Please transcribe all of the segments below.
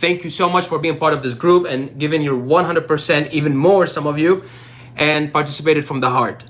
Thank you so much for being part of this group and giving your 100%, even more, some of you, and participated from the heart.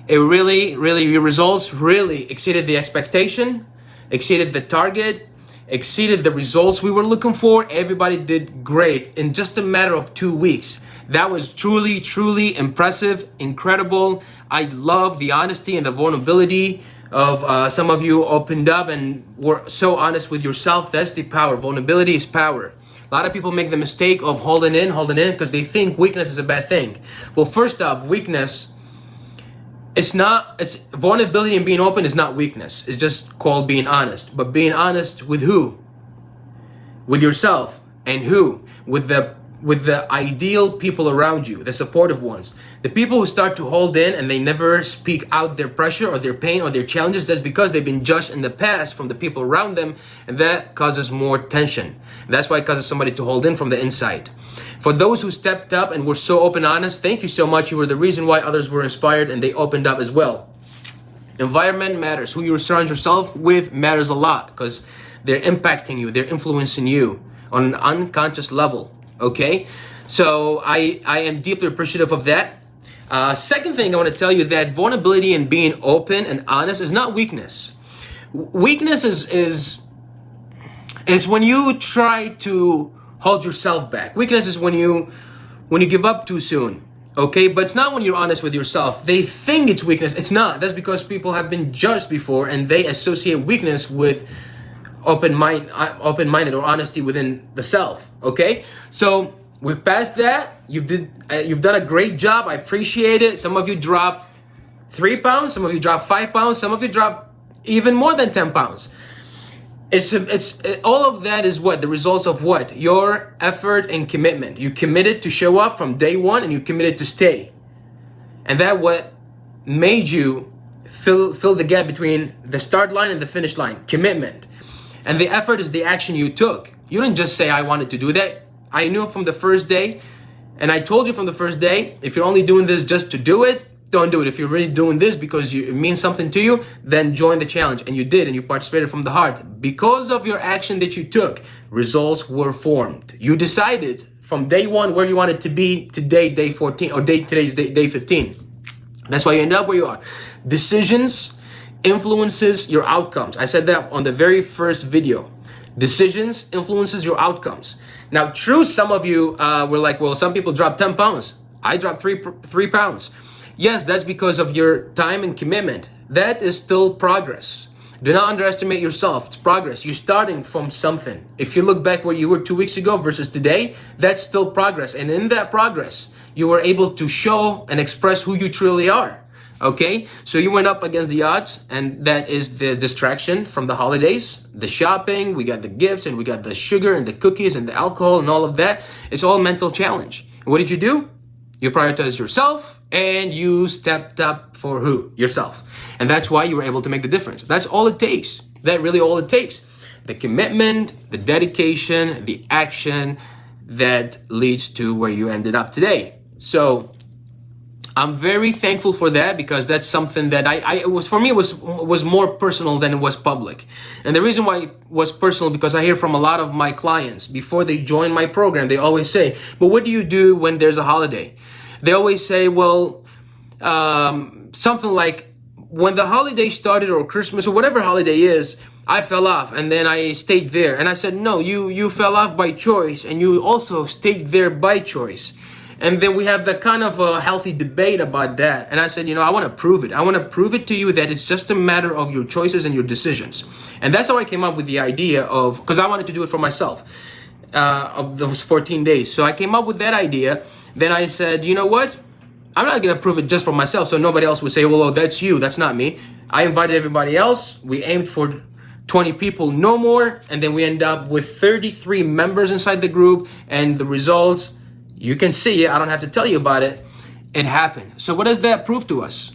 It really, your results really exceeded the expectation, exceeded the target, exceeded the results we were looking for. Everybody did great in just a matter of 2 weeks. That was truly impressive, incredible. I love the honesty and the vulnerability of some of you opened up and were so honest with yourself. That's the power. Vulnerability is power. A lot of people make the mistake of holding in because they think weakness is a bad thing. Well, first off, weakness, it's vulnerability and being open is not weakness. It's just called being honest. But being honest with who? With yourself. And who? With the ideal people around you, the supportive ones. The people who start to hold in and they never speak out their pressure or their pain or their challenges, that's because they've been judged in the past from the people around them, and that causes more tension. That's why it causes somebody to hold in from the inside. For those who stepped up and were so open and honest, thank you so much. You were the reason why others were inspired and they opened up as well. Environment matters. Who you surround yourself with matters a lot because they're impacting you, they're influencing you on an unconscious level. Okay, so I am deeply appreciative of that. Second thing I want to tell you that vulnerability and being open and honest is not weakness. Weakness is when you try to hold yourself back. Weakness is when you give up too soon. Okay, but it's not when you're honest with yourself. They think it's weakness. It's not. That's because people have been judged before and they associate weakness with open-minded or honesty within the self. Okay, so we've passed that. You've done a great job. I appreciate it. Some of you dropped 3 pounds, some of you dropped 5 pounds, some of you dropped even more than 10 pounds. All of that is what the results of what your effort and commitment. You committed to show up from day one and you committed to stay, and that what made you fill the gap between the start line and the finish line. Commitment. And the effort is the action you took. You didn't just say, I wanted to do that. I knew from the first day, and I told you from the first day, if you're only doing this just to do it, don't do it. If you're really doing this because it means something to you, then join the challenge. And you did, and you participated from the heart. Because of your action that you took, results were formed. You decided from day one where you wanted to be today, day 14, or today's day 15. That's why you end up where you are. Decisions influences your outcomes. I said that on the very first video. Decisions influences your outcomes. Now, true, some of you were like, well, some people drop 10 pounds. I dropped 3 pounds. Yes, that's because of your time and commitment. That is still progress. Do not underestimate yourself. It's progress. You're starting from something. If you look back where you were 2 weeks ago versus today, that's still progress. And in that progress, you were able to show and express who you truly are. Okay, so you went up against the odds, and that is the distraction from the holidays, the shopping, we got the gifts, and we got the sugar and the cookies and the alcohol and all of that. It's all mental challenge. What did you do? You prioritized yourself and you stepped up for who? Yourself. And that's why you were able to make the difference. That's all it takes. That really all it takes. The commitment, the dedication, the action that leads to where you ended up today. So I'm very thankful for that because that's something that it was more personal than it was public. And the reason why it was personal because I hear from a lot of my clients before they join my program, they always say, but what do you do when there's a holiday? They always say, well, something like when the holiday started or Christmas or whatever holiday is, I fell off and then I stayed there. And I said, no, you fell off by choice and you also stayed there by choice. And then we have the kind of a healthy debate about that. And I said, I want to prove it. I want to prove it to you that it's just a matter of your choices and your decisions. And that's how I came up with the idea of, because I wanted to do it for myself, of those 14 days. So I came up with that idea. Then I said, you know what? I'm not going to prove it just for myself. So nobody else would say, well, oh, that's you. That's not me. I invited everybody else. We aimed for 20 people, no more. And then we end up with 33 members inside the group. And the results, you can see it. I don't have to tell you about it. It happened. So what does that prove to us?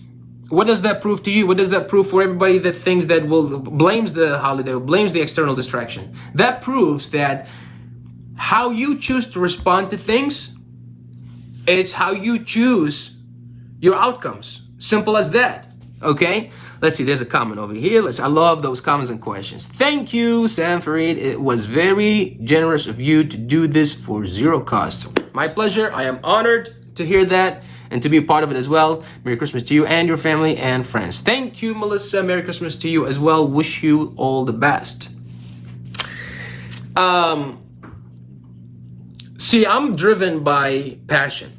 What does that prove to you? What does that prove for everybody that thinks that blames the holiday, blames the external distraction? That proves that how you choose to respond to things, it's how you choose your outcomes. Simple as that. Okay, let's see, there's a comment over here. I love those comments and questions. Thank you, Sam Farid. It was very generous of you to do this for zero cost. My pleasure. I am honored to hear that and to be a part of it as well. Merry Christmas to you and your family and friends. Thank you, Melissa. Merry Christmas to you as well. Wish you all the best. See, I'm driven by passion,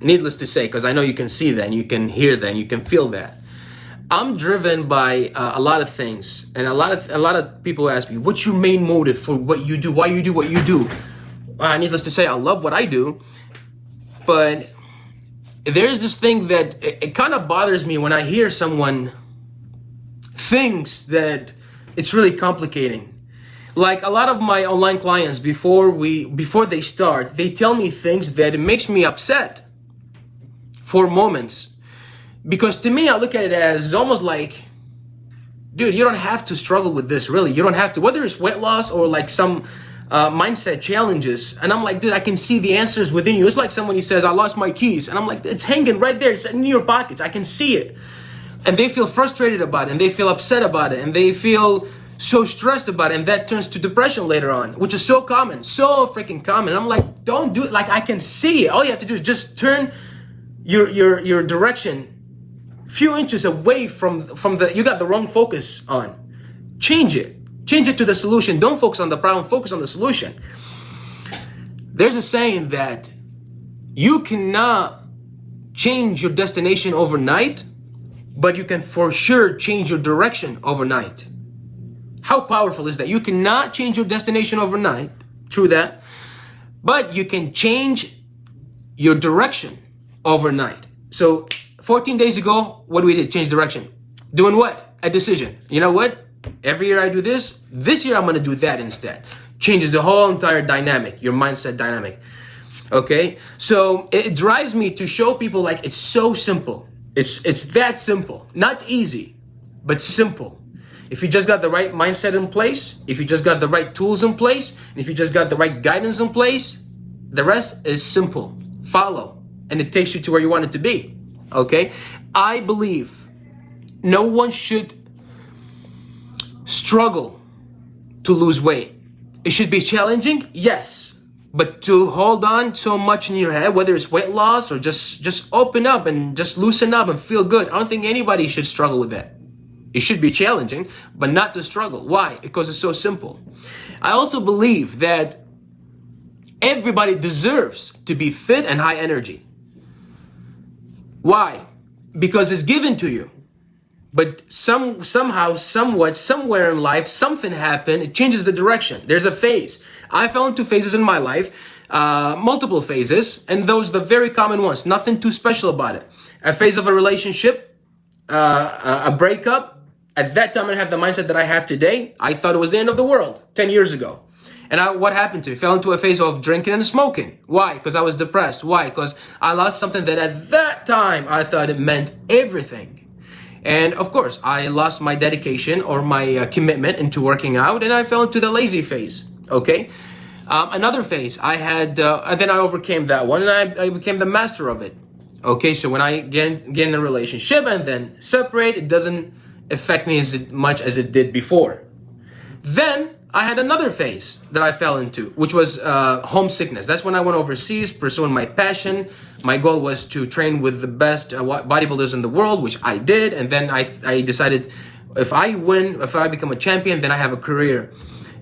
needless to say, because I know you can see that and you can hear that and you can feel that. I'm driven by a lot of things, and a lot of people ask me, what's your main motive for what you do? Why you do what you do? Needless to say, I love what I do, but there's this thing that it kind of bothers me when I hear someone thinks that it's really complicating. Like a lot of my online clients, before they start, they tell me things that it makes me upset for moments. Because to me, I look at it as almost like, dude, you don't have to struggle with this, really. You don't have to, whether it's weight loss or like some mindset challenges. And I'm like, dude, I can see the answers within you. It's like someone who says, I lost my keys. And I'm like, it's hanging right there. It's in your pockets. I can see it. And they feel frustrated about it, and they feel upset about it, and they feel so stressed about it, and that turns to depression later on, which is so common, so freaking common. And I'm like, don't do it. Like, I can see it. All you have to do is just turn your direction a few inches away from the, you got the wrong focus on. Change it to the solution. Don't focus on the problem, focus on the solution. There's a saying that you cannot change your destination overnight, but you can for sure change your direction overnight. How powerful is that? You cannot change your destination overnight, true that, but you can change your direction overnight. So 14 days ago, what we did? Change direction. Doing what? A decision. You know what? Every year I do this. This year I'm going to do that instead. Changes the whole entire dynamic, your mindset dynamic. Okay? So it drives me to show people like it's so simple. It's that simple. Not easy, but simple. If you just got the right mindset in place, if you just got the right tools in place, and if you just got the right guidance in place, the rest is simple. Follow, and it takes you to where you want it to be. Okay? I believe no one should struggle to lose weight. It should be challenging, yes. But to hold on so much in your head, whether it's weight loss or just open up and just loosen up and feel good, I don't think anybody should struggle with that. It should be challenging, but not to struggle. Why? Because it's so simple. I also believe that everybody deserves to be fit and high energy. Why? Because it's given to you. But somehow, somewhat, somewhere in life, something happened. It changes the direction. There's a phase. I fell into phases in my life, multiple phases, and those are the very common ones. Nothing too special about it. A phase of a relationship, a breakup. At that time, I didn't have the mindset that I have today. I thought it was the end of the world 10 years ago. And what happened to me? I fell into a phase of drinking and smoking. Why? Because I was depressed. Why? Because I lost something that at that time I thought it meant everything. And of course, I lost my dedication or my commitment into working out, and I fell into the lazy phase. Okay. Another phase I had, and then I overcame that one, and I became the master of it. Okay. So when I get in a relationship and then separate, it doesn't affect me as much as it did before. Then I had another phase that I fell into, which was homesickness. That's when I went overseas pursuing my passion. My goal was to train with the best bodybuilders in the world, which I did. And then I decided if I win, if I become a champion, then I have a career.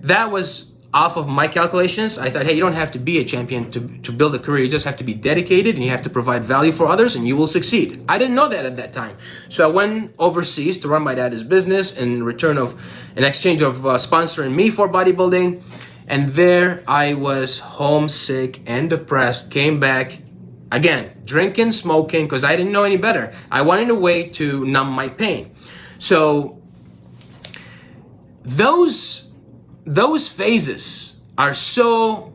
That was off of my calculations. I thought, hey, you don't have to be a champion to build a career. You just have to be dedicated and you have to provide value for others and you will succeed. I didn't know that at that time. So I went overseas to run my dad's business in return of an exchange of sponsoring me for bodybuilding. And there I was homesick and depressed, came back again, drinking, smoking, because I didn't know any better. I wanted a way to numb my pain. So those phases are so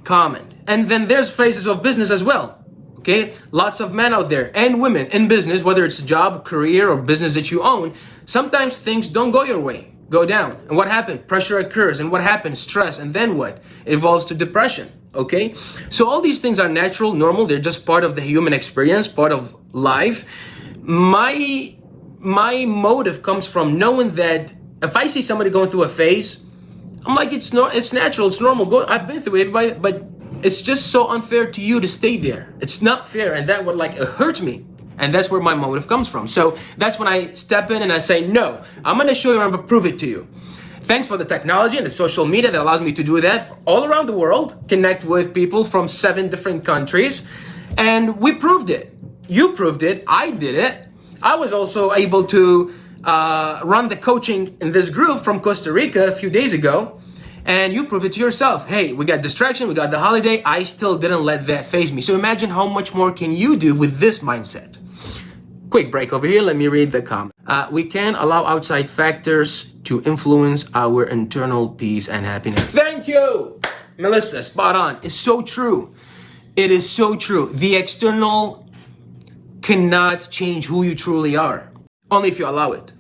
common. And then there's phases of business as well. Okay, lots of men out there and women in business, whether it's a job, career, or business that you own, sometimes things don't go your way, go down. And what happened? Pressure occurs. And what happens? Stress. And then what? It evolves to depression. Okay, so all these things are natural, normal. They're just part of the human experience, part of life. My my motive comes from knowing that if I see somebody going through a phase, I'm like, it's natural, it's normal. I've been through it, but it's just so unfair to you to stay there. It's not fair, and that would it hurts me. And that's where my motive comes from. So that's when I step in and I say, no, I'm gonna show you, I'm gonna prove it to you. Thanks for the technology and the social media that allows me to do that all around the world, connect with people from 7 different countries. And we proved it. You proved it. I did it. I was also able to run the coaching in this group from Costa Rica a few days ago. And you proved it to yourself. Hey, we got distraction, we got the holiday. I still didn't let that faze me. So imagine how much more can you do with this mindset. Quick break over here. Let me read the comment. We can allow outside factors to influence our internal peace and happiness. Thank you, Melissa. Spot on. It's so true. It is so true. The external cannot change who you truly are, only if you allow it.